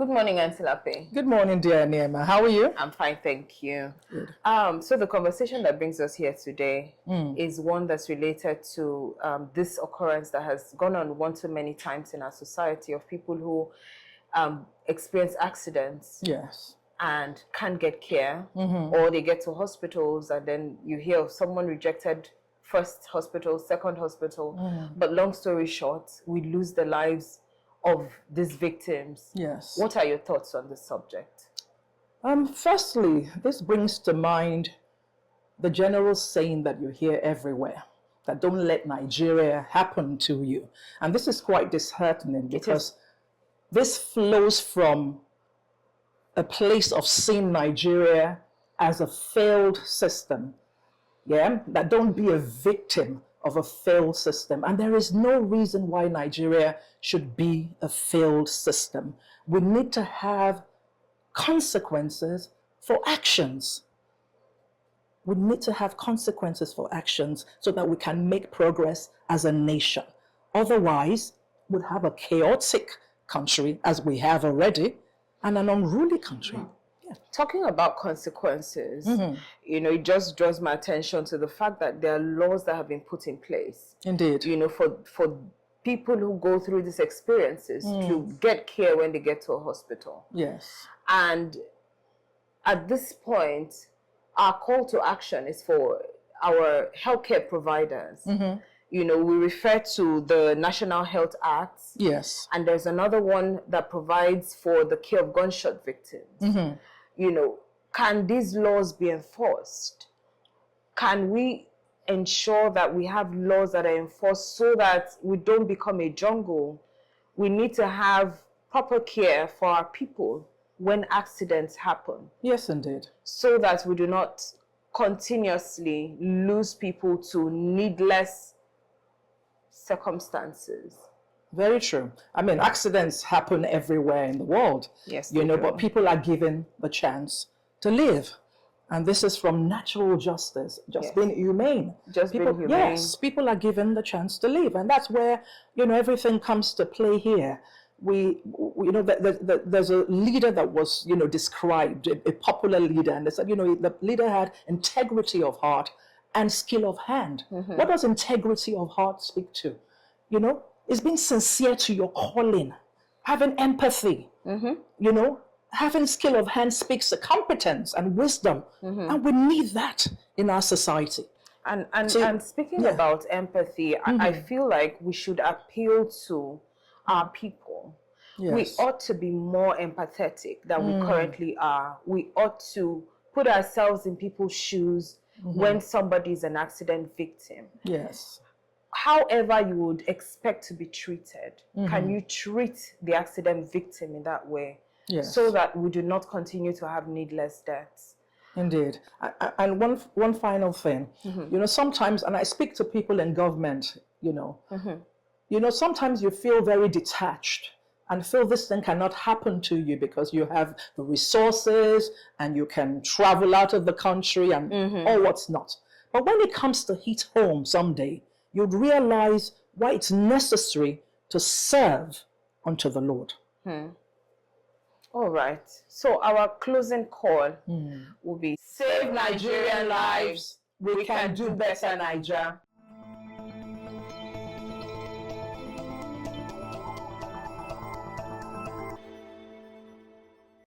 Good morning, Auntie Lape. Good morning, dear Neema. How are you? I'm fine, thank you. Good. So the conversation that brings us here today is one that's related to this occurrence that has gone on one too many times in our society of people who experience accidents. Yes. And can't get care, or they get to hospitals and then you hear of someone rejected first hospital, second hospital. But long story short, we lose the lives of these victims. Yes. What are your thoughts on this subject? Firstly, this brings to mind the general saying that you hear everywhere, that don't let Nigeria happen to you. And this is quite disheartening because this flows from a place of seeing Nigeria as a failed system. Yeah, that don't be a victim of a failed system. And there is no reason why Nigeria should be a failed system. We need to have consequences for actions. We need to have consequences for actions so that we can make progress as a nation. Otherwise, we'd have a chaotic country, as we have already, and an unruly country. Talking about consequences, you know, it just draws my attention to the fact that there are laws that have been put in place. Indeed. You know, for people who go through these experiences to get care when they get to a hospital. Yes. And at this point, our call to action is for our healthcare providers. You know, we refer to the National Health Act. Yes. And there's another one that provides for the care of gunshot victims. You know, can these laws be enforced? Can we ensure that we have laws that are enforced so that we don't become a jungle? We need to have proper care for our people when accidents happen. Yes, indeed. So that we do not continuously lose people to needless circumstances. Very true. I mean, accidents happen everywhere in the world. Yes, you know, but people are given the chance to live. And this is from natural justice, just being humane. Just people, being humane. Yes, people are given the chance to live. And that's where, you know, everything comes to play here. You know, there's a leader that was, you know, described, a popular leader, and they said, you know, the leader had integrity of heart and skill of hand. What does integrity of heart speak to? You know, it's being sincere to your calling, having empathy, you know, having skill of hand speaks to competence and wisdom. And we need that in our society. And speaking about empathy, I feel like we should appeal to our people. Yes. We ought to be more empathetic than we currently are. We ought to put ourselves in people's shoes when somebody is an accident victim. Yes. However you would expect to be treated, can you treat the accident victim in that way? Yes. So that we do not continue to have needless deaths. Indeed. And one final thing, you know, sometimes, and I speak to people in government, you know, sometimes you feel very detached and feel this thing cannot happen to you because you have the resources and you can travel out of the country and all what's not. But when it comes to hit home someday, you'd realize why it's necessary to serve unto the Lord. All right. So our closing call will be Save Nigerian lives. We can do better, Nigeria.